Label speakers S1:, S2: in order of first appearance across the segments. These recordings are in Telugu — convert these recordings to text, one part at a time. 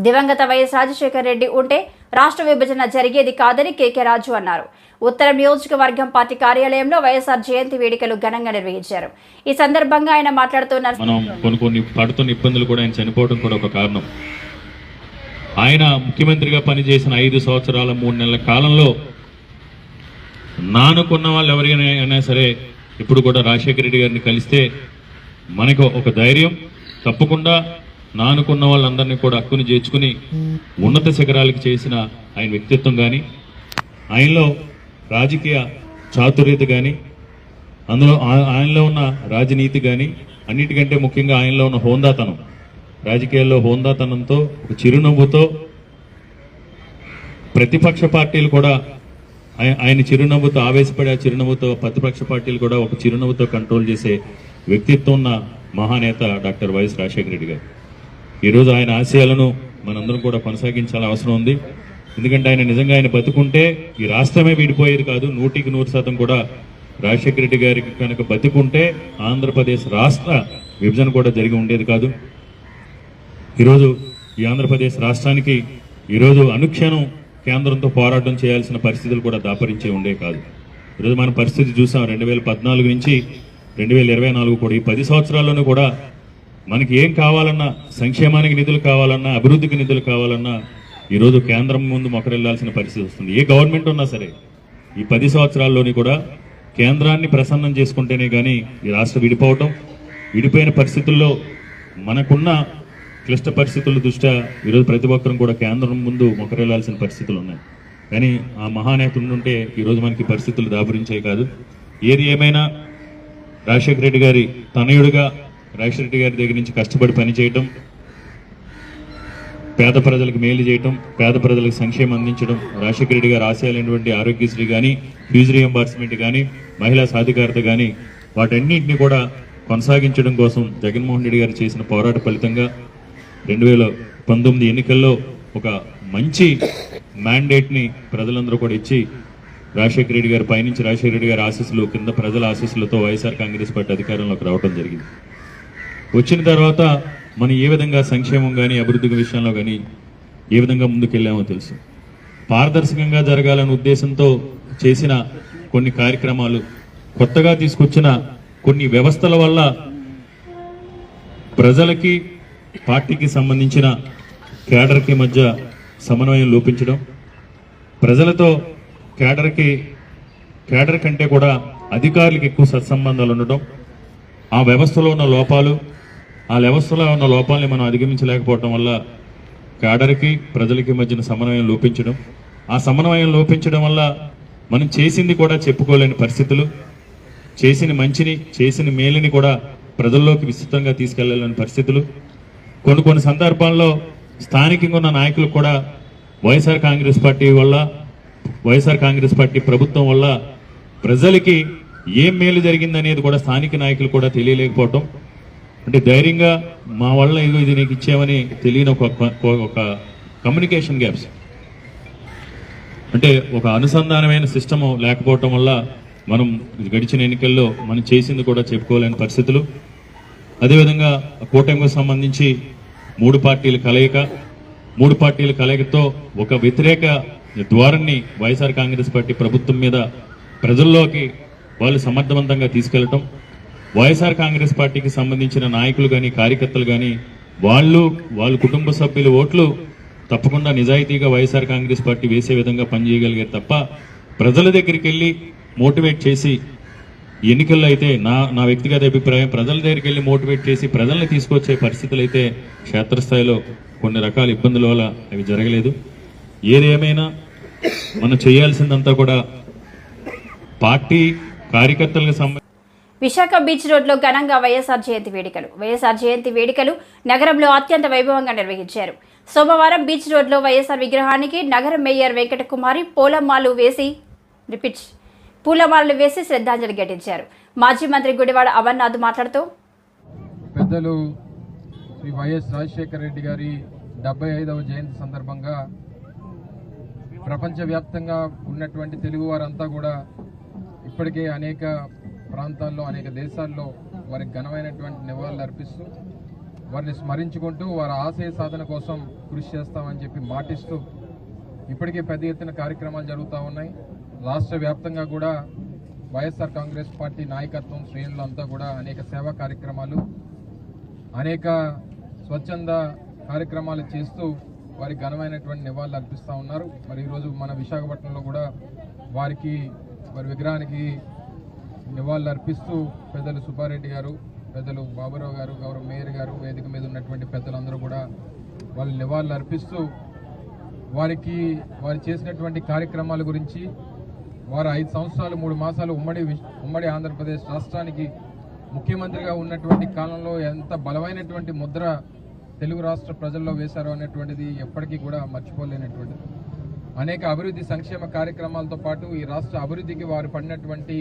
S1: దివంగత వైఎస్ రాజశేఖర రెడ్డి ఉంటే రాష్ట్ర విభజన జరిగేది కాదని కేకే రాజు అన్నారు. ఉత్తరం నియోజకవర్గం పార్టీ కార్యాలయంలో వైఎస్ఆర్ జయంతి వేడుకలు ఘనంగా నిర్వహించారు. ఈ సందర్భంగా ఆయన మాట్లాడుతున్నారు.
S2: కొన్ని పడుతున్న ఇబ్బందులు కూడా ఆయన చనిపోవడం కూడా ఒక కారణం. ఆయన ముఖ్యమంత్రిగా పనిచేసిన 5 సంవత్సరాల 3 నెలల కాలంలో నానుకున్న వాళ్ళు ఎవరైనా సరే ఇప్పుడు కూడా రాజశేఖర రెడ్డి గారిని కలిస్తే మనకు ఒక ధైర్యం, తప్పకుండా నానుకున్న వాళ్ళందరినీ కూడా హక్కుని చేర్చుకుని ఉన్నత శిఖరాలకు చేసిన ఆయన వ్యక్తిత్వం కానీ, ఆయనలో రాజకీయ చాతుర్యత కానీ, అందులో ఆయనలో ఉన్న రాజనీతి కానీ, అన్నిటికంటే ముఖ్యంగా ఆయనలో ఉన్న హోందాతనం, రాజకీయాల్లో హోందాతనంతో ఒక చిరునవ్వుతో ప్రతిపక్ష పార్టీలు కూడా ఆయన చిరునవ్వుతో ఆవేశపడి ఆ చిరునవ్వుతో ప్రతిపక్ష పార్టీలు కూడా ఒక చిరునవ్వుతో కంట్రోల్ చేసే వ్యక్తిత్వం ఉన్న మహానేత డాక్టర్ వైఎస్ రాజశేఖర రెడ్డి గారు. ఈరోజు ఆయన ఆశయాలను మనందరం కూడా కొనసాగించాల్సిన అవసరం ఉంది. ఎందుకంటే ఆయన నిజంగా ఆయన బతుకుంటే ఈ రాష్ట్రమే విడిపోయేది కాదు. 100% కూడా రాజశేఖర రెడ్డి గారికి కనుక బతుకుంటే ఆంధ్రప్రదేశ్ రాష్ట్ర విభజన కూడా జరిగి ఉండేది కాదు. ఈరోజు ఈ ఆంధ్రప్రదేశ్ రాష్ట్రానికి ఈరోజు అనుక్షణం కేంద్రంతో పోరాటం చేయాల్సిన పరిస్థితులు కూడా దాపరించే ఉండే కాదు. ఈరోజు మన పరిస్థితి చూసాం. 2014 నుంచి 2024 కూడా ఈ 10 సంవత్సరాల్లోనూ కూడా మనకి ఏం కావాలన్నా, సంక్షేమానికి నిధులు కావాలన్నా, అభివృద్ధికి నిధులు కావాలన్నా ఈరోజు కేంద్రం ముందు మొక్కరెళ్లాల్సిన పరిస్థితి వస్తుంది. ఏ గవర్నమెంట్ ఉన్నా సరే ఈ 10 సంవత్సరాల్లోని కూడా కేంద్రాన్ని ప్రసన్నం చేసుకుంటేనే కానీ ఈ రాష్ట్రం విడిపోయిన పరిస్థితుల్లో మనకున్న క్లిష్ట పరిస్థితుల దృష్ట్యా ఈరోజు ప్రతి ఒక్కరం కూడా కేంద్రం ముందు మొక్కరెళ్లాల్సిన పరిస్థితులు ఉన్నాయి. కానీ ఆ మహానేత ఉండుంటే ఈరోజు మనకి పరిస్థితులు దాపురించాయి కాదు. ఏది ఏమైనా రాజశేఖర రెడ్డి గారి తనయుడిగా రాజశేఖర రెడ్డి గారి దగ్గర నుంచి కష్టపడి పనిచేయటం, పేద ప్రజలకు మేలు చేయటం, పేద ప్రజలకు సంక్షేమం అందించడం, రాజశేఖర రెడ్డి గారు ఆశయాలైనటువంటి ఆరోగ్యశ్రీ కానీ, ఫీజు రియంబర్స్మెంట్ కానీ, మహిళా సాధికారత కానీ వాటన్నింటినీ కూడా కొనసాగించడం కోసం జగన్మోహన్ రెడ్డి గారు చేసిన పోరాట ఫలితంగా 2019 ఎన్నికల్లో ఒక మంచి మ్యాండేట్ని ప్రజలందరూ కూడా ఇచ్చి రాజశేఖర రెడ్డి గారు పైనుంచి రాజశేఖర రెడ్డి గారి ఆశీస్సులు, కింద ప్రజల ఆశీస్సులతో వైఎస్ఆర్ కాంగ్రెస్ పార్టీ అధికారంలోకి రావడం జరిగింది. వచ్చిన తర్వాత మనం ఏ విధంగా సంక్షేమం కానీ, అభివృద్ధి విషయంలో కానీ ఏ విధంగా ముందుకెళ్ళామో తెలుసు. పారదర్శకంగా జరగాలనే ఉద్దేశంతో చేసిన కొన్ని కార్యక్రమాలు, కొత్తగా తీసుకొచ్చిన కొన్ని వ్యవస్థల వల్ల ప్రజలకి, పార్టీకి సంబంధించిన కేడర్కి మధ్య సమన్వయం లోపించడం, ప్రజలతో కేడర్ కంటే కూడా అధికారులకు ఎక్కువ సత్సంబంధాలు ఉండటం, ఆ వ్యవస్థలో ఉన్న లోపాలని మనం అధిగమించలేకపోవటం వల్ల కేడర్కి ప్రజలకి మధ్యన సమన్వయం లోపించడం, ఆ సమన్వయం లోపించడం వల్ల మనం చేసింది కూడా చెప్పుకోలేని పరిస్థితులు, చేసిన మంచిని, చేసిన మేలుని కూడా ప్రజల్లోకి విస్తృతంగా తీసుకెళ్లాలని పరిస్థితులు, కొన్ని సందర్భాల్లో స్థానికంగా ఉన్న నాయకులు కూడా వైఎస్ఆర్ కాంగ్రెస్ పార్టీ వల్ల, వైఎస్ఆర్ కాంగ్రెస్ పార్టీ ప్రభుత్వం వల్ల ప్రజలకి ఏం మేలు జరిగిందనేది కూడా స్థానిక నాయకులు కూడా తెలియలేకపోవటం, అంటే ధైర్యంగా మా వల్ల ఇది నీకు ఇచ్చామని తెలియని ఒక కమ్యూనికేషన్ గ్యాప్స్, అంటే ఒక అనుసంధానమైన సిస్టమ్ లేకపోవటం వల్ల మనం గడిచిన ఎన్నికల్లో మనం చేసింది కూడా చెప్పుకోలేని పరిస్థితులు. అదేవిధంగా కూటమికి సంబంధించి 3 పార్టీల కలయికతో ఒక వ్యతిరేక ద్వారాన్ని వైఎస్ఆర్ కాంగ్రెస్ పార్టీ ప్రభుత్వం మీద ప్రజల్లోకి వాళ్ళు సమర్థవంతంగా తీసుకెళ్లటం, వైఎస్ఆర్ కాంగ్రెస్ పార్టీకి సంబంధించిన నాయకులు కానీ, కార్యకర్తలు కానీ వాళ్ళ కుటుంబ సభ్యుల ఓట్లు తప్పకుండా నిజాయితీగా వైఎస్ఆర్ కాంగ్రెస్ పార్టీ వేసే విధంగా పనిచేయగలిగారు తప్ప ప్రజల దగ్గరికి వెళ్ళి మోటివేట్ చేసి, ఎన్నికల్లో అయితే నా వ్యక్తిగత అభిప్రాయం, ప్రజల దగ్గరికి వెళ్ళి మోటివేట్ చేసి ప్రజల్ని తీసుకొచ్చే పరిస్థితులు అయితే క్షేత్రస్థాయిలో కొన్ని రకాల ఇబ్బందుల వల్ల అవి జరగలేదు. ఏదేమైనా మనం చేయాల్సిందంతా కూడా పార్టీ కార్యకర్తలకు సంబంధించి
S1: విశాఖ బీచ్ రోడ్లో ఘనంగా వైఎస్ఆర్ జయంతి వేడుకలు నగరంలో అత్యంత వైభవంగా నిర్వహించారు. సోమవారం బీచ్ రోడ్లో వైఎస్ఆర్ విగ్రహానికి నగర మేయర్ వెంకటకుమారి పూలమాలలు వేసి శ్రద్ధాంజలి ఘటించారు. మాజీ మంత్రి గుడివాడ అమర్నాథ్ మాట్లాడుతూ,
S3: పెద్దలు శ్రీ వైఎస్ రాజశేఖర రెడ్డి గారి 75వ జయంతి సందర్భంగా ప్రపంచవ్యాప్తంగా ఉన్నటువంటి తెలుగు వారంతా కూడా ఇప్పటికే అనేక ప్రాంతాల్లో, అనేక దేశాల్లో వారికి ఘనమైనటువంటి నివాళులు అర్పిస్తూ వారిని స్మరించుకుంటూ వారి ఆశయ సాధన కోసం కృషి చేస్తామని చెప్పి మాటిస్తూ ఇప్పటికే పెద్ద ఎత్తున కార్యక్రమాలు జరుగుతూ ఉన్నాయి. రాష్ట్ర వ్యాప్తంగా కూడా వైఎస్ఆర్ కాంగ్రెస్ పార్టీ నాయకత్వం శ్రేణులంతా కూడా అనేక సేవా కార్యక్రమాలు, అనేక స్వచ్ఛంద కార్యక్రమాలు చేస్తూ వారికి ఘనమైనటువంటి నివాళులు అర్పిస్తూ ఉన్నారు. మరి ఈరోజు మన విశాఖపట్నంలో కూడా వారి విగ్రహానికి నివాళులు అర్పిస్తూ పెద్దలు సుబ్బారెడ్డి గారు, పెద్దలు బాబురావు గారు, గౌరవ మేయర్ గారు, వేదిక మీద ఉన్నటువంటి పెద్దలందరూ కూడా వాళ్ళు నివాళులు అర్పిస్తూ వారు చేసినటువంటి కార్యక్రమాల గురించి, వారు 5 సంవత్సరాలు 3 మాసాలు ఉమ్మడి ఆంధ్రప్రదేశ్ రాష్ట్రానికి ముఖ్యమంత్రిగా ఉన్నటువంటి కాలంలో ఎంత బలమైనటువంటి ముద్ర తెలుగు రాష్ట్ర ప్రజల్లో వేశారు అనేటువంటిది ఎప్పటికీ కూడా మర్చిపోలేనటువంటిది. అనేక అభివృద్ధి సంక్షేమ కార్యక్రమాలతో పాటు ఈ రాష్ట్ర అభివృద్ధికి వారు పడినటువంటి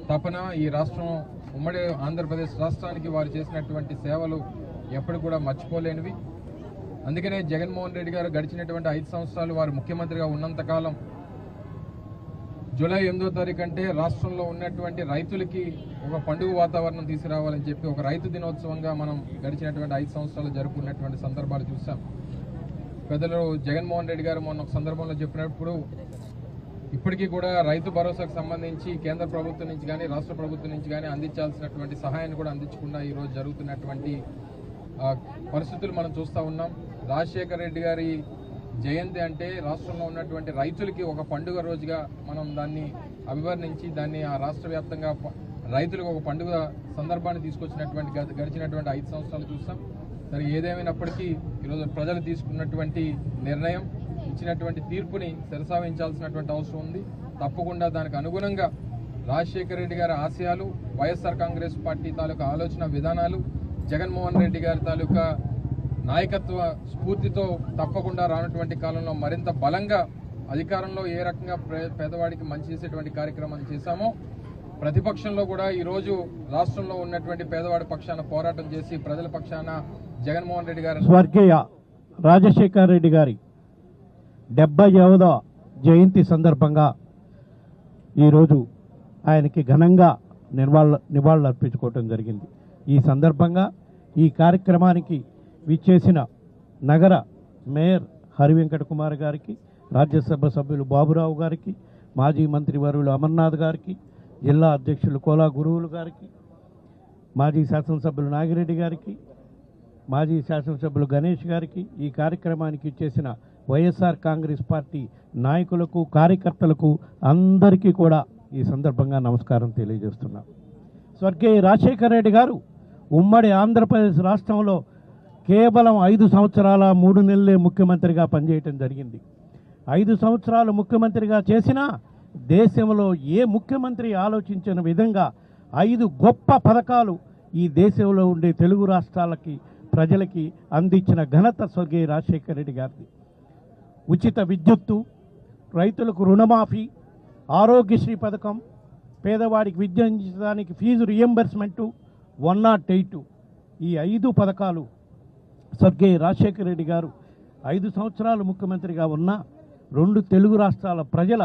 S3: తపన, ఈ రాష్ట్రం ఉమ్మడి ఆంధ్రప్రదేశ్ రాష్ట్రానికి వారు చేసినటువంటి సేవలు ఎప్పుడు కూడా మర్చిపోలేనివి. అందుకనే జగన్మోహన్ రెడ్డి గారు గడిచినటువంటి 5 సంవత్సరాలు వారు ముఖ్యమంత్రిగా ఉన్నంతకాలం జూలై 8వ తారీఖు అంటే రాష్ట్రంలో ఉన్నటువంటి రైతులకి ఒక పండుగ వాతావరణం తీసుకురావాలని చెప్పి ఒక రైతు దినోత్సవంగా మనం గడిచినటువంటి 5 సంవత్సరాలు జరుపుకున్నటువంటి సందర్భాలు చూసాం. పెద్దలు జగన్మోహన్ రెడ్డి గారు మొన్న ఒక సందర్భంలో చెప్పినప్పుడు ఇప్పటికీ కూడా రైతు భరోసాకు సంబంధించి కేంద్ర ప్రభుత్వం నుంచి కానీ రాష్ట్ర ప్రభుత్వం నుంచి కానీ అందించాల్సినటువంటి సహాయాన్ని కూడా అందించకుండా ఈరోజు జరుగుతున్నటువంటి పరిస్థితులు మనం చూస్తూ ఉన్నాం. రాజశేఖర రెడ్డి గారి జయంతి అంటే రాష్ట్రంలో ఉన్నటువంటి రైతులకి ఒక పండుగ రోజుగా మనం దాన్ని అభివర్ణించి దాన్ని ఆ రాష్ట్ర వ్యాప్తంగా రైతులకు ఒక పండుగ సందర్భాన్ని తీసుకొచ్చినటువంటి గడిచినటువంటి 5 సంవత్సరాలు చూస్తాం. సరే, ఏదేమైనప్పటికీ ఈరోజు ప్రజలు తీసుకున్నటువంటి నిర్ణయం, ఇచ్చినటువంటి తీర్పుని శిరసావహించాల్సినటువంటి అవసరం ఉంది. తప్పకుండా దానికి అనుగుణంగా రాజశేఖర రెడ్డి గారి ఆశయాలు, వైఎస్ఆర్ కాంగ్రెస్ పార్టీ తాలూకా ఆలోచన విధానాలు, జగన్మోహన్ రెడ్డి గారి తాలూకా నాయకత్వ స్ఫూర్తితో తప్పకుండా రానటువంటి కాలంలో మరింత బలంగా అధికారంలో ఏ రకంగా పేదవాడికి మంచి చేసేటువంటి కార్యక్రమాన్ని చేశామో, ప్రతిపక్షంలో కూడా ఈరోజు రాష్ట్రంలో ఉన్నటువంటి పేదవాడి పక్షాన పోరాటం చేసి ప్రజల పక్షాన జగన్మోహన్ రెడ్డి గారు
S4: స్వర్గీయ రాజశేఖర రెడ్డి గారి 75వ జయంతి సందర్భంగా ఈరోజు ఆయనకి ఘనంగా నివాళులు అర్పించుకోవటం జరిగింది. ఈ సందర్భంగా ఈ కార్యక్రమానికి విచ్చేసిన నగర మేయర్ హరివెంకట కుమార్ గారికి, రాజ్యసభ సభ్యులు బాబురావు గారికి, మాజీ మంత్రివర్యులు అమర్నాథ్ గారికి, జిల్లా అధ్యక్షులు కోలా గురువులు గారికి, మాజీ శాసనసభ్యులు నాగిరెడ్డి గారికి, మాజీ శాసనసభ్యులు గణేష్ గారికి, ఈ కార్యక్రమానికి ఇచ్చేసిన వైఎస్ఆర్ కాంగ్రెస్ పార్టీ నాయకులకు, కార్యకర్తలకు అందరికీ కూడా ఈ సందర్భంగా నమస్కారం తెలియజేస్తున్నాం. స్వర్గీయ రాజశేఖర రెడ్డి గారు ఉమ్మడి ఆంధ్రప్రదేశ్ రాష్ట్రంలో కేవలం 5 సంవత్సరాల 3 నెలలే ముఖ్యమంత్రిగా పనిచేయటం జరిగింది. 5 సంవత్సరాలు ముఖ్యమంత్రిగా చేసినా దేశంలో ఏ ముఖ్యమంత్రి ఆలోచించిన విధంగా 5 గొప్ప పథకాలు ఈ దేశంలో ఉండే తెలుగు రాష్ట్రాలకి ప్రజలకి అందించిన ఘనత స్వర్గీయ రాజశేఖర రెడ్డి గారిది. ఉచిత విద్యుత్తు, రైతులకు రుణమాఫీ, ఆరోగ్యశ్రీ పథకం, పేదవాడికి విద్య అందించడానికి ఫీజు రియంబర్స్మెంటు, 108 ఈ 5 పథకాలు స్వర్గీయ రాజశేఖర రెడ్డి గారు 5 సంవత్సరాలు ముఖ్యమంత్రిగా ఉన్న 2 తెలుగు రాష్ట్రాల ప్రజల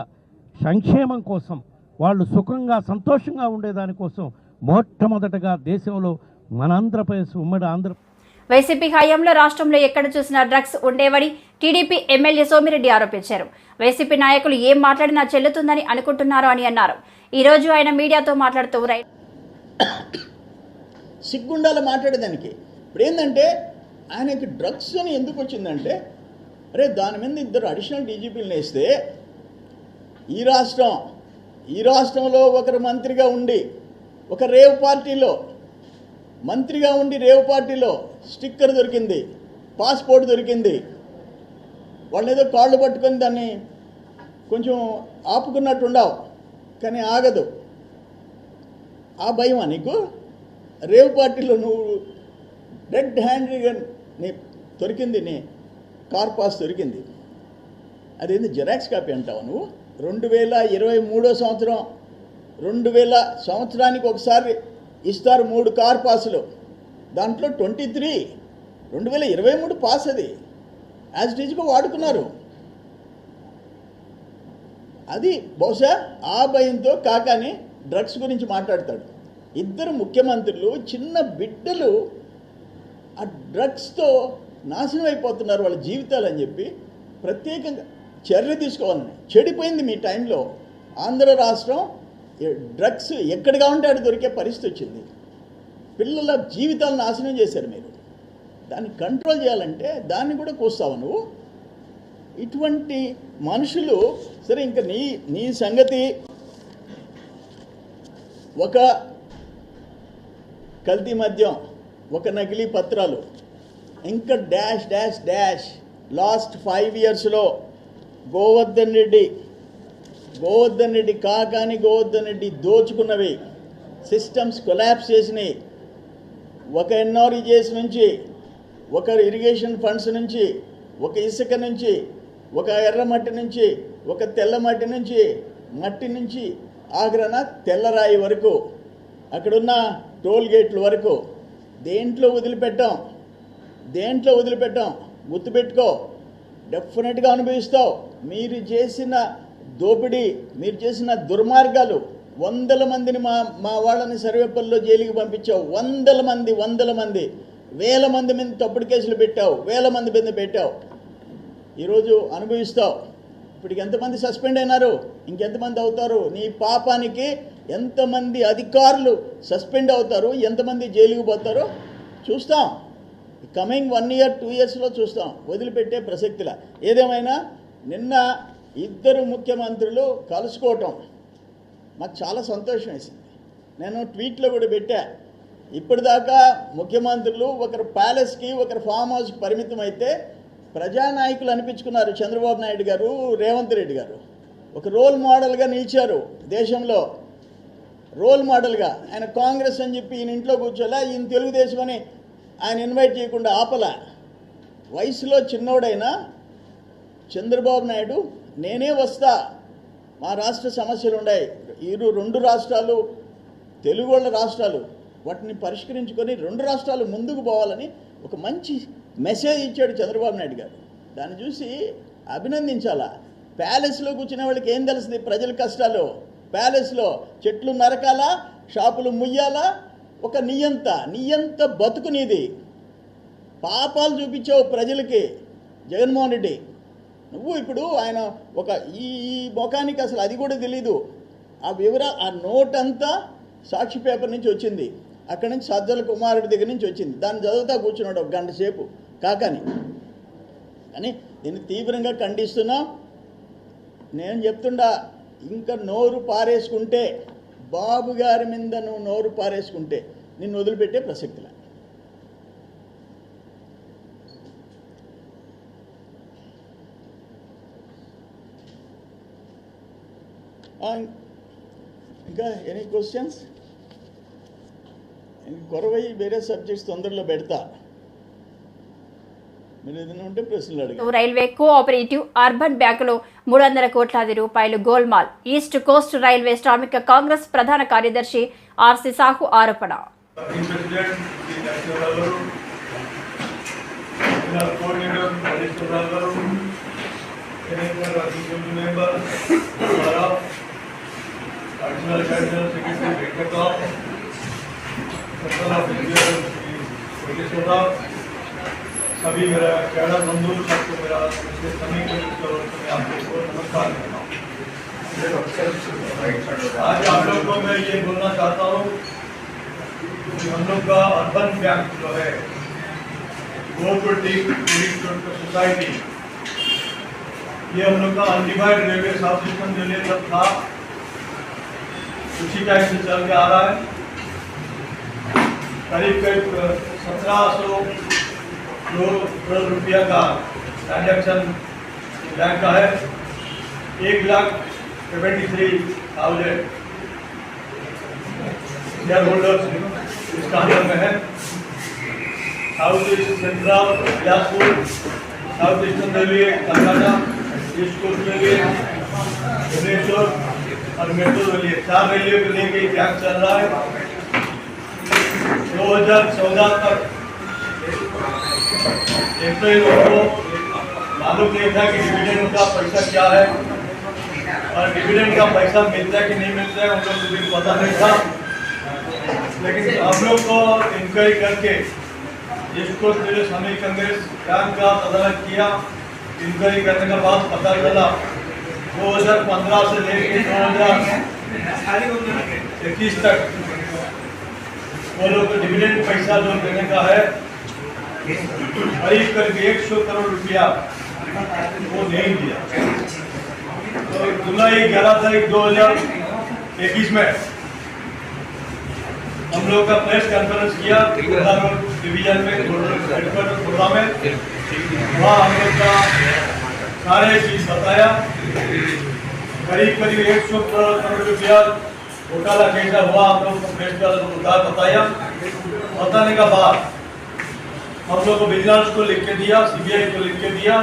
S4: సంక్షేమం కోసం, వాళ్ళు సుఖంగా సంతోషంగా ఉండేదానికోసం మొట్టమొదటగా దేశంలో మన ఆంధ్రప్రదేశ్ ఉమ్మడి
S1: వైసీపీ హయాంలో రాష్ట్రంలో ఎక్కడ చూసినా డ్రగ్స్ ఉండేవని టీడీపీ ఎమ్మెల్యే సోమిరెడ్డి ఆరోపించారు. వైసీపీ నాయకులు ఏం మాట్లాడినా చెల్లుతుందని అనుకుంటున్నారు అని అన్నారు. ఈరోజు ఆయన మీడియాతో మాట్లాడుతూ
S5: సిగ్గుండాల మాట్లాడేదానికి ఇప్పుడు ఏంటంటే ఆయనకి డ్రగ్స్ అని ఎందుకు వచ్చిందంటే, అరే దాని మీద 2 అడిషనల్ డీజీపీలను వేస్తే ఈ రాష్ట్రంలో ఒకరు మంత్రిగా ఉండి ఒక రేవ్ పార్టీలో మంత్రిగా ఉండి రేవ్ పార్టీలో స్టిక్కర్ దొరికింది, పాస్పోర్ట్ దొరికింది. వాళ్ళని ఏదో కాళ్ళు పట్టుకొని దాన్ని కొంచెం ఆపుకున్నట్టుండవు, కానీ ఆగదు. ఆ భయమా నీకు? రేవ్ పార్టీలో నువ్వు రెడ్ హ్యాండ్గా నీ దొరికింది, నీ కార్ పాస్ దొరికింది. అదేంది జిరాక్స్ కాపీ అంటావు నువ్వు? 2023 సంవత్సరం 2000 సంవత్సరానికి ఒకసారి ఇస్తారు 3 కార్ పాసులు. దాంట్లో 23 2023 పాస్, అది యాజ్ ఇట్ ఈజ్గా వాడుకున్నారు. అది బహుశా ఆ భయంతో కాకాని డ్రగ్స్ గురించి మాట్లాడతాడు. 2 ముఖ్యమంత్రులు, చిన్న బిడ్డలు ఆ డ్రగ్స్తో నాశనం అయిపోతున్నారు వాళ్ళ జీవితాలు అని చెప్పి ప్రత్యేకంగా చర్య తీసుకోవాలని. చెడిపోయింది మీ టైంలో. ఆంధ్ర రాష్ట్రం డ్రగ్స్ ఎక్కడ కావాలంటే అక్కడ దొరికే పరిస్థితి వచ్చింది. పిల్లల జీవితాలను నాశనం చేశారు మీరు. దాన్ని కంట్రోల్ చేయాలంటే దాన్ని కూడా కూస్తావు నువ్వు. ఇటువంటి మనుషులు సరే. ఇంకా నీ సంగతి ఒక కల్తీ మద్యం, ఒక నకిలీ పత్రాలు, ఇంకా డాష్ డాష్ డాష్. లాస్ట్ 5 yearsలో గోవర్ధన్ రెడ్డి కాకాని గోవర్ధన్ రెడ్డి దోచుకున్నవి, సిస్టమ్స్ కొలాప్స్ చేసినాయి. ఒక ఎన్ఆర్ఈజేస్ నుంచి, ఒక ఇరిగేషన్ ఫండ్స్ నుంచి, ఒక ఇసుక నుంచి, ఒక ఎర్రమట్టి నుంచి, ఒక తెల్లమట్టి నుంచి, మట్టి నుంచి ఆగ్రహణ తెల్లరాయి వరకు, అక్కడున్న టోల్ గేట్ల వరకు దేంట్లో వదిలిపెట్టాం. గుర్తుపెట్టుకో, డెఫినెట్గా అనుభవిస్తావు. మీరు చేసిన దోపిడీ, మీరు చేసిన దుర్మార్గాలు. 100 మందిని మా వాళ్ళని సర్వేపల్లిలో జైలుకి పంపించావు. 100 మంది, 1000 మంది మీద తప్పుడు కేసులు పెట్టావు, 1000 మంది మీద పెట్టావు. ఈరోజు అనుభవిస్తావు. ఇప్పటికి ఎంతమంది సస్పెండ్ అయినారు, ఇంకెంతమంది అవుతారు? నీ పాపానికి ఎంతమంది అధికారులు సస్పెండ్ అవుతారు, ఎంతమంది జైలుకి పోతారో చూస్తాం. కమింగ్ 1 year 2 yearsలో చూస్తాం. వదిలిపెట్టే ప్రసక్తిలా. ఏదేమైనా నిన్న 2 ముఖ్యమంత్రులు కలుసుకోవటం మాకు చాలా సంతోషం వేసింది. నేను ట్వీట్లో కూడా పెట్టా. ఇప్పటిదాకా ముఖ్యమంత్రులు ఒకరు ప్యాలెస్కి, ఒకరు ఫామ్ హౌస్కి పరిమితం అయితే ప్రజానాయకులు అనిపించుకున్నారు. చంద్రబాబు నాయుడు గారు, రేవంత్ రెడ్డి గారు ఒక రోల్ మోడల్గా నిలిచారు. దేశంలో రోల్ మోడల్గా. ఆయన కాంగ్రెస్ అని చెప్పి ఈయన ఇంట్లో కూర్చోలే, ఈయన తెలుగుదేశం అని ఆయన ఇన్వైట్ చేయకుండా ఆపలా. వయసులో చిన్నోడైనా చంద్రబాబు నాయుడు నేనే వస్తా, మా రాష్ట్ర సమస్యలు ఉన్నాయి, 2 రాష్ట్రాలు తెలుగు వాళ్ళ రాష్ట్రాలు, వాటిని పరిష్కరించుకొని 2 రాష్ట్రాలు ముందుకు పోవాలని ఒక మంచి మెసేజ్ ఇచ్చాడు చంద్రబాబు నాయుడు గారు. దాన్ని చూసి అభినందించాలా. ప్యాలెస్లో కూర్చునే వాళ్ళకి ఏం తెలుస్తుంది ప్రజల కష్టాలు? ప్యాలెస్లో చెట్లు నరకాలా, షాపులు ముయ్యాలా? ఒక నియంత బతుకు నీది. పాపాలు చూపించావు ప్రజలకి జగన్మోహన్ రెడ్డి. నువ్వు ఇప్పుడు ఆయన ఈ ముఖానికి అసలు అది కూడా తెలీదు. ఆ నోట్ అంతా సాక్షి పేపర్ నుంచి వచ్చింది, అక్కడి నుంచి సజ్జల కుమారుడి దగ్గర నుంచి వచ్చింది. దాన్ని చదువుతా కూర్చున్నాడు 1 గంట సేపు కాకని. కానీ దీన్ని తీవ్రంగా ఖండిస్తున్నాం. నేను చెప్తుండా, ఇంకా నోరు పారేసుకుంటే, బాబు గారి మీద నువ్వు నోరు పారేసుకుంటే నిన్ను వదిలిపెట్టే ప్రసక్తిలా. ఇంకా ఎనీ క్వశ్చన్స్? కొరవై వేరే సబ్జెక్ట్స్ తొందరలో పెడతా. మీరు ఏదైనా ఉంటే ప్రశ్నలు అడగండి.
S1: రైల్వే కోఆపరేటివ్ అర్బన్ బ్యాంకులో 300 కోట్లాది రూపాయలు గోల్మాల్. ఈస్ట్ కోస్ట్ రైల్వే శ్రామిక కాంగ్రెస్ ప్రధాన కార్యదర్శి ఆర్సి సాహు ఆరోపణ.
S6: सभी मेरा कैडा बंधु सबको मेरा सभी आपको नमस्कार करता हूँ। आज आप लोग को मैं ये बोलना चाहता हूँ कि हम लोग का अर्बन बैंक जो है कोऑपरेटिव सोसाइटी, ये हम लोग का अनडिवाइड रेलवे सब सिस्टम जो सब था उसी टाइप से चल के आ रहा है। करीब 1700 करोड़ रुपया का ट्रांजैक्शन बैंक का है। 1,73,000 शेयर होल्डर्स इसका अंदर में है। South east central Bilaspur, south eastern railway Calcutta, east coast railway Bhubaneswar और मेट्रो रेलवे, 4 रेलवे को लेकर बैंक चल रहा है। 2014 तक एक तो लोगों को मालूम नहीं था कि डिविडेंड का पैसा क्या है और डिविडेंड का पैसा मिलता है कि नहीं मिलता है, उन लोग को पता नहीं था। लेकिन हम लोग को इंक्वायरी करके जिसको पहले समय कांग्रेस बैंक का तदारक किया, इंक्वायरी करने के बाद पता चला 2015 से लेकर 2021 तक वो लोग को डिविडेंड पैसा जो देने का है करीब 100 करोड़ रुपया वो नहीं दिया। तो जुलाई 11 तारीख 2021 में हम लोग का प्रेस कॉन्फ्रेंस किया डिवीजन में हेडक्वार्टर प्रोग्राम में, वहाँ हम लोग का सारे चीज बताया। करीब 100 करोड़ रुपया घोटाला कैसा हुआ हम लोग को प्रेस का बताया। बताने का बाद हम लोग को विजिलेंस को लिख के दिया, सीबीआई को लिख के दिया,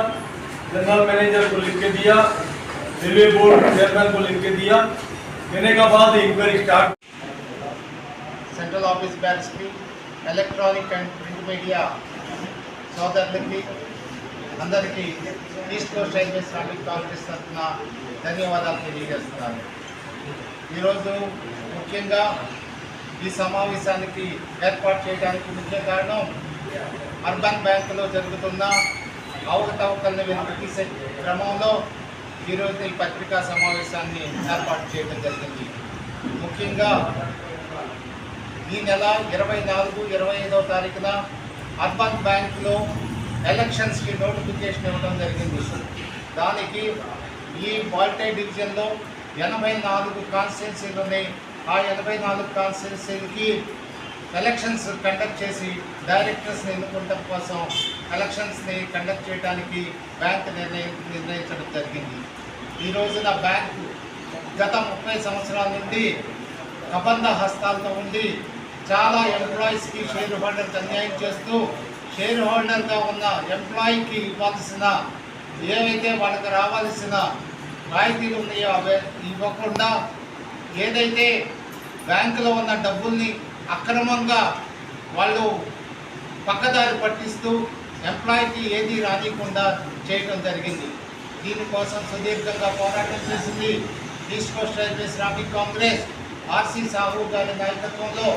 S6: जनरल मैनेजर को लिख के दिया, रेलवे बोर्ड चेयरमैन को लिख के दिया। देने का बाद इंक्वायरी स्टार्ट।
S7: సెంట్రల్ ఆఫీస్ బ్యాగ్స్కి ఎలక్ట్రానిక్ అండ్ ప్రింట్ మీడియా సోదరులకి అందరికీ east coast railway traffic Congress తరఫున ధన్యవాదాలు తెలియజేస్తున్నాను. ఈరోజు ముఖ్యంగా ఈ సమావేశానికి ఏర్పాటు చేయడానికి ముఖ్య కారణం అర్బన్ బ్యాంకులో జరుగుతున్న అవకతవకలను వెలికితీసే క్రమంలో ఈరోజు ఈ పత్రికా సమావేశాన్ని ఏర్పాటు చేయడం జరిగింది. ముఖ్యంగా ఈ నెల 24-25వ తారీఖున అర్బన్ బ్యాంకులో ఎలక్షన్స్కి నోటిఫికేషన్ ఇవ్వడం జరిగింది. దానికి ఈ బాల్టే డివిజన్లో 84 కాన్స్టిట్యున్సీలు ఉన్నాయి. ఆ 84 కాన్స్టిట్యున్సీలకి ఎలక్షన్స్ కండక్ట్ చేసి డైరెక్టర్స్ని ఎన్నుకోవడం కోసం ఎలక్షన్స్ని కండక్ట్ చేయడానికి బ్యాంక్ నిర్ణయించడం జరిగింది. ఈ రోజున బ్యాంకు గత 30 సంవత్సరాల నుండి కబంధ హస్తాలతో ఉండి చాలా ఎంప్లాయీస్కి షేర్ హోల్డర్కి అన్యాయం చేస్తూ షేర్ హోల్డర్గా ఉన్న ఎంప్లాయీకి ఇవ్వాల్సిన ఏవైతే వాళ్ళకి రావాల్సిన రాయితీలు ఉన్నాయో అవి ఇవ్వకుండా ఏదైతే బ్యాంకులో ఉన్న డబ్బుల్ని అక్రమంగా వాళ్ళు పక్కదారి పట్టిస్తూ ఎంప్లాయీకి ఏది రానియకుండా చేయడం జరిగింది. దీనికోసం సుదీర్ఘంగా పోరాటం చేసింది east coast railway traffic Congress. RC Sahu గారి నాయకత్వంలో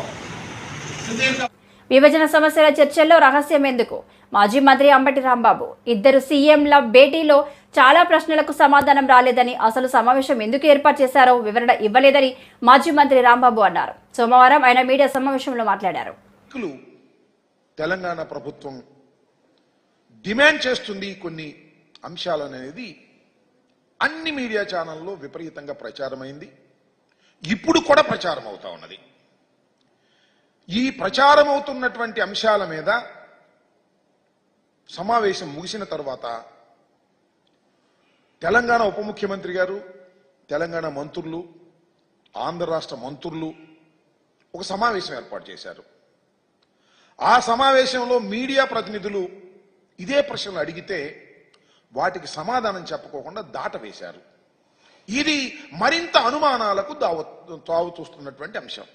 S7: సుదీర్ఘ
S1: విభజన సమస్యల చర్చల్లో రహస్యం ఎందుకు? మాజీ మంత్రి అంబటి రాంబాబు. ఇద్దరు సీఎంల భేటీలో చాలా ప్రశ్నలకు సమాధానం రాలేదని, అసలు సమావేశం ఎందుకు ఏర్పాటు చేశారో వివరణ ఇవ్వలేదని మాజీ మంత్రి రాంబాబు అన్నారు. సోమవారం ఆయన మీడియా సమావేశంలో మాట్లాడారు.
S8: తెలంగాణ ప్రభుత్వం డిమాండ్ చేస్తుంది కొన్ని అంశాలు అనేది అన్ని మీడియా ఛానల్లో విపరీతంగా ప్రచారమైంది. ఇప్పుడు కూడా ప్రచారం అవుతా ఉన్నది. ఈ ప్రచారం అవుతున్నటువంటి అంశాల మీద సమావేశం ముగిసిన తర్వాత తెలంగాణ ఉప ముఖ్యమంత్రి గారు, తెలంగాణ మంత్రులు, ఆంధ్ర రాష్ట్ర మంత్రులు ఒక సమావేశం ఏర్పాటు చేశారు. ఆ సమావేశంలో మీడియా ప్రతినిధులు ఇదే ప్రశ్నలు అడిగితే వాటికి సమాధానం చెప్పుకోకుండా దాటవేశారు. ఇది మరింత అనుమానాలకు తావు చూస్తున్నటువంటి అంశం.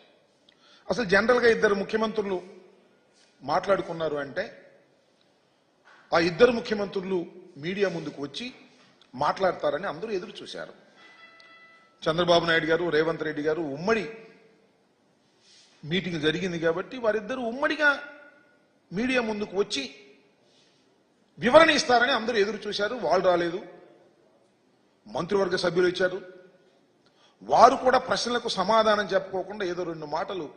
S8: అసలు జనరల్గా ఇద్దరు ముఖ్యమంత్రులు మాట్లాడుకున్నారు అంటే ఆ ఇద్దరు ముఖ్యమంత్రులు మీడియా ముందుకు వచ్చి మాట్లాడతారని అందరూ ఎదురు చూశారు. చంద్రబాబు నాయుడు గారు, రేవంత్ రెడ్డి గారు ఉమ్మడి మీటింగ్ జరిగింది కాబట్టి వారిద్దరూ ఉమ్మడిగా మీడియా ముందుకు వచ్చి వివరణ ఇస్తారని అందరూ ఎదురు చూశారు. వాళ్ళు రాలేదు. మంత్రివర్గ సభ్యులు ఇచ్చారు. వారు కూడా ప్రశ్నలకు సమాధానం చెప్పుకోకుండా ఏదో రెండు మాటలు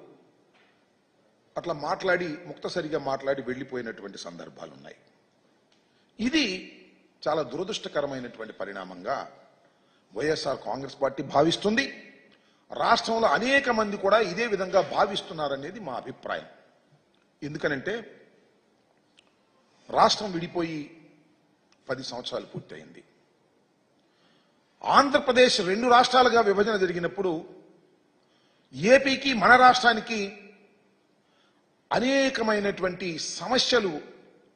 S8: అట్లా మాట్లాడి ముక్తసరిగా మాట్లాడి వెళ్లిపోయినటువంటి సందర్భాలు ఉన్నాయి. ఇది చాలా దురదృష్టకరమైనటువంటి పరిణామంగా వైఎస్ఆర్ కాంగ్రెస్ పార్టీ భావిస్తుంది. రాష్ట్రంలో అనేక మంది కూడా ఇదే విధంగా భావిస్తున్నారనేది మా అభిప్రాయం. ఎందుకనంటే రాష్ట్రం విడిపోయి 10 సంవత్సరాలు పూర్తయింది. ఆంధ్రప్రదేశ్ 2 రాష్ట్రాలుగా విభజన జరిగినప్పుడు ఏపీకి మన రాష్ట్రానికి అనేకమైనటువంటి సమస్యలు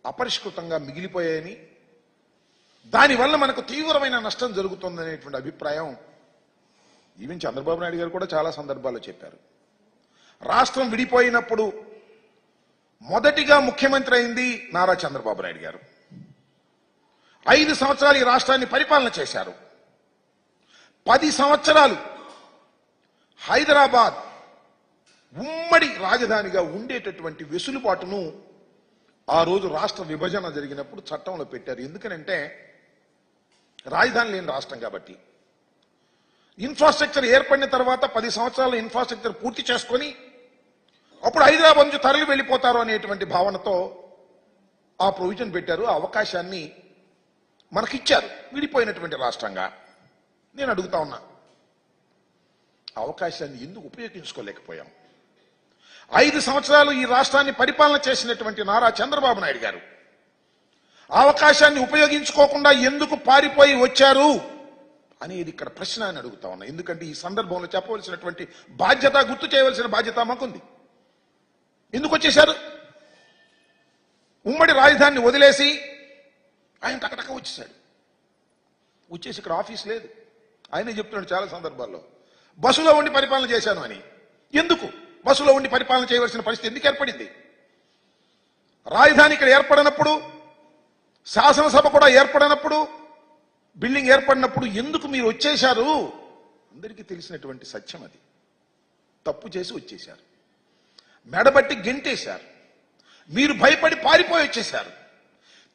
S8: అపరిష్కృతంగా మిగిలిపోయాయని, దానివల్ల మనకు తీవ్రమైన నష్టం జరుగుతుందనేటువంటి అభిప్రాయం ఈవెన్ చంద్రబాబు నాయుడు గారు కూడా చాలా సందర్భాల్లో చెప్పారు. రాష్ట్రం విడిపోయినప్పుడు మొదటిగా ముఖ్యమంత్రి అయింది నారా చంద్రబాబు నాయుడు గారు. 5 సంవత్సరాలు ఈ రాష్ట్రాన్ని పరిపాలన చేశారు. 10 సంవత్సరాలు హైదరాబాద్ ఉమ్మడి రాజధానిగా ఉండేటటువంటి వెసులుబాటును ఆ రోజు రాష్ట్ర విభజన జరిగినప్పుడు చట్టంలో పెట్టారు. ఎందుకనంటే రాజధాని లేని రాష్ట్రం కాబట్టి ఇన్ఫ్రాస్ట్రక్చర్ ఏర్పడిన తర్వాత 10 సంవత్సరాల ఇన్ఫ్రాస్ట్రక్చర్ పూర్తి చేసుకొని అప్పుడు హైదరాబాద్ నుంచి తరలి వెళ్ళిపోతారు అనేటువంటి భావనతో ఆ ప్రొవిజన్ పెట్టారు. ఆ అవకాశాన్ని మనకిచ్చారు విడిపోయినటువంటి రాష్ట్రంగా. నేను అడుగుతా ఉన్నా, అవకాశాన్ని ఎందుకు ఉపయోగించుకోలేకపోయాం? 5 సంవత్సరాలు ఈ రాష్ట్రాన్ని పరిపాలన చేసినటువంటి నారా చంద్రబాబు నాయుడు గారు అవకాశాన్ని ఉపయోగించుకోకుండా ఎందుకు పారిపోయి వచ్చారు అనేది ఇక్కడ ప్రశ్న అని అడుగుతా ఉన్నా. ఎందుకంటే ఈ సందర్భంలో చెప్పవలసినటువంటి బాధ్యత, గుర్తు చేయవలసిన బాధ్యత మాకుంది. ఎందుకు వచ్చేశారు? ఉమ్మడి రాజధానిని వదిలేసి ఆయన టకటక వచ్చేసాడు. వచ్చేసి ఇక్కడ ఆఫీస్ లేదు. ఆయనే చెప్తున్నాడు చాలా సందర్భాల్లో, బస్సులో ఉండి పరిపాలన చేశాను అని. ఎందుకు బస్సులో ఉండి పరిపాలన చేయవలసిన పరిస్థితి ఎందుకు ఏర్పడింది? రాజధాని ఇక్కడ ఏర్పడినప్పుడు, శాసనసభ కూడా ఏర్పడినప్పుడు, బిల్డింగ్ ఏర్పడినప్పుడు ఎందుకు మీరు వచ్చేశారు? అందరికీ తెలిసినటువంటి సత్యం అది. తప్పు చేసి వచ్చేశారు, మెడబట్టి గెంటేశారు, మీరు భయపడి పారిపోయి వచ్చేశారు,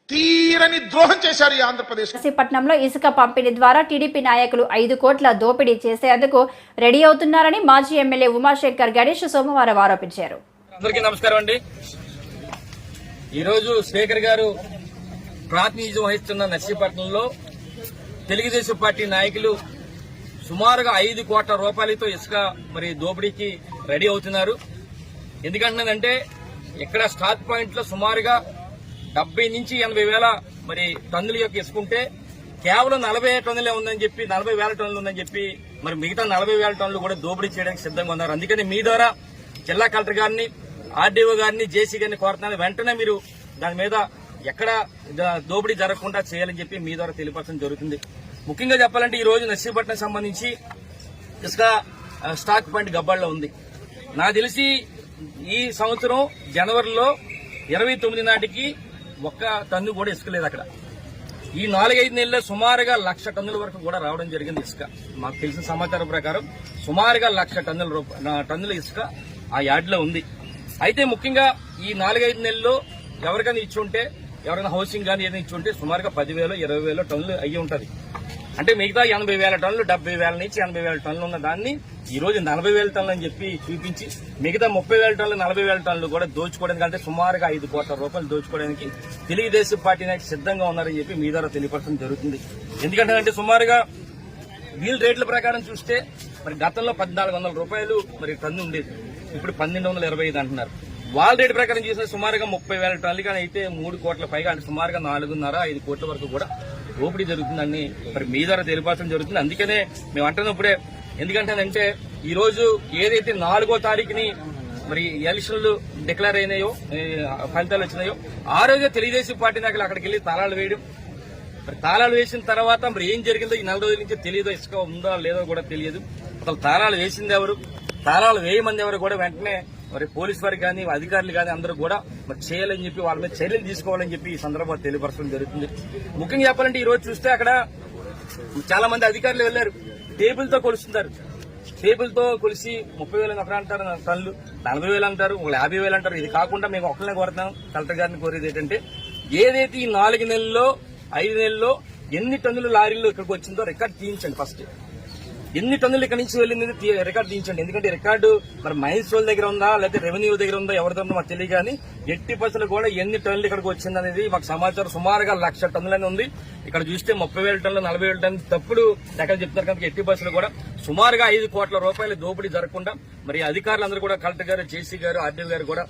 S8: తీరని ద్రోహం చేశారు ఈ ఆంధ్రప్రదేశ్.
S1: నర్సీపట్నంలో ఇసుక పంపిణీ ద్వారా టీడీపీ నాయకులు 5 కోట్ల దోపిడీ చేసేందుకు రెడీ అవుతున్నారని మాజీ ఎమ్మెల్యే ఉమాశంకర్ గణేష్ సోమవారం ఆరోపించారు.
S9: అందరికీ నమస్కారం అండి. ఈరోజు స్పీకర్ గారు ప్రాతినిధ్యం వహిస్తున్న నర్సీపట్నంలో తెలుగుదేశం పార్టీ నాయకులు సుమారుగా 5 కోట్ల రూపాయలతో ఇసుక మరి దోపిడీకి రెడీ అవుతున్నారు. ఎందుకంటున్నానంటే ఇక్కడ స్టార్ట్ పాయింట్ లో సుమారుగా 70 నుంచి 80 వేల మరి టన్నుల యొక్క ఇసుకుంటే కేవలం 40 టన్నులే ఉందని చెప్పి, 40 వేల టన్నులు ఉందని చెప్పి మరి మిగతా 40 వేల టన్నులు కూడా దోపిడీ చేయడానికి సిద్ధంగా ఉన్నారు. అందుకని మీ ద్వారా జిల్లా కలెక్టర్ గారిని, ఆర్డీఓ గారిని, జేసీ గారిని కోరుతున్నాను, వెంటనే మీరు దాని మీద ఎక్కడ దోపిడీ జరగకుండా చేయాలని చెప్పి మీ ద్వారా తెలియపరచడం జరుగుతుంది. ముఖ్యంగా చెప్పాలంటే ఈ రోజు నర్సీపట్నం సంబంధించి ఇసుక స్టాక్ పాయింట్ గబ్బాల్లో ఉంది. నాకు తెలిసి ఈ సంవత్సరం జనవరిలో 29 నాటికి 1 టన్ను కూడా ఇసుక లేదు అక్కడ. ఈ 4-5 నెలల్లో సుమారుగా 1,00,000 టన్నుల వరకు కూడా రావడం జరిగింది ఇసుక. మాకు తెలిసిన సమాచారం ప్రకారం సుమారుగా 1,00,000 టన్నుల ఇసుక ఆ యార్డ్లో ఉంది. అయితే ముఖ్యంగా ఈ 4-5 నెలల్లో ఎవరికైనా ఇచ్చి ఉంటే, ఎవరైనా హౌసింగ్ కానీ ఏదైనా ఇచ్చి ఉంటే సుమారుగా 10,000, 20,000 టన్నులు అయ్యి ఉంటుంది. అంటే మిగతా 80,000 టన్నులు, 70,000 నుంచి 80,000 టన్నులు ఉన్న దాన్ని ఈ రోజు 40,000 టన్నులు అని చెప్పి చూపించి మిగతా 30,000 టన్నులు, 40,000 టన్నులు కూడా దోచుకోవడానికి, అంటే సుమారుగా 5 కోట్ల రూపాయలు దోచుకోవడానికి తెలుగుదేశం పార్టీ నాయకులు సిద్ధంగా ఉన్నారని చెప్పి మీ ద్వారా తెలియపరచడం జరుగుతుంది. ఎందుకంటే సుమారుగా వీల్ రేట్ల ప్రకారం చూస్తే మరి గతంలో 1,400 రూపాయలు మరి టన్ను ఉండేది, ఇప్పుడు 1,225 అంటున్నారు. వాళ్ళ రేటు ప్రకారం చూస్తే సుమారుగా 30,000 టన్నులు కానీ అయితే 3 కోట్ల పైగా, అంటే సుమారుగా 4.5-5 కోట్ల వరకు కూడా దోపిడీ జరుగుతుందని మరి మీ ద్వారా తెలియపరచడం జరుగుతుంది. అందుకనే మేము అంటున్నప్పుడే, ఎందుకంటేనంటే ఈ రోజు ఏదైతే 4వ తారీఖుని మరి ఎలక్షన్లు డిక్లేర్ అయినాయో, ఫలితాలు వచ్చినాయో, ఆ రోజే తెలుగుదేశం పార్టీ నాయకులు అక్కడికి వెళ్లి తాళాలు వేయడం, మరి తాళాలు వేసిన తర్వాత మరి ఏం జరిగిందో ఈ 4 రోజుల నుంచి తెలియదు, ఇసుక ఉందో లేదో కూడా తెలియదు. అసలు తాళాలు వేసింది ఎవరు, తాళాలు వేయమంది ఎవరు కూడా వెంటనే మరి పోలీసు వారికి కానీ, అధికారులు కానీ అందరూ కూడా మరి చేయాలని చెప్పి వాళ్ళ మీద చర్యలు తీసుకోవాలని చెప్పి ఈ సందర్భంగా తెలియపరచడం జరుగుతుంది. ముఖ్యంగా చెప్పాలంటే ఈ రోజు చూస్తే అక్కడ చాలా మంది అధికారులు వెళ్లారు, టేబుల్ తో కొలుస్తున్నారు. టేబుల్ తో కొలిసి 30,000 ఒకరు అంటారు టన్నులు, 40,000 అంటారు, 50,000 అంటారు. ఇది కాకుండా మేము ఒకరినే కోరుతాం, కలెక్టర్ గారిని కోరేది ఏంటంటే ఏదైతే ఈ 4 నెలల్లో 5 నెలల్లో ఎన్ని టన్నులు లారీలు ఇక్కడికి వచ్చిందో రికార్డు తీయించండి. ఫస్ట్ ఎన్ని టన్నులు ఇక్కడ నుంచి వెళ్ళింది రికార్డు తీయించండి. ఎందుకంటే రికార్డు మరి మైన్స్ వాళ్ళ దగ్గర ఉందా, లేకపోతే రెవెన్యూ దగ్గర ఉందా, ఎవరి ఉందో మాకు తెలియదు. కానీ ఎట్టి పరిస్థితులు కూడా ఎన్ని టన్నులు ఇక్కడికి వచ్చింది అనేది మాకు సమాచారం సుమారుగా 1,00,000 టన్నులని ఉంది. ఇక్కడ చూస్తే 30,000 టన్నులు, 40,000 టన్నులు తప్పుడు లెక్కలు చెప్తున్నారు. కనుక ఎట్టి పరిస్థితులు కూడా సుమారుగా 5 కోట్ల రూపాయలు దోపిడీ జరగకుండా మరి అధికారులందరూ కూడా, కలెక్టర్ గారు, జేసీ గారు, ఆర్డీఓ గారు కూడా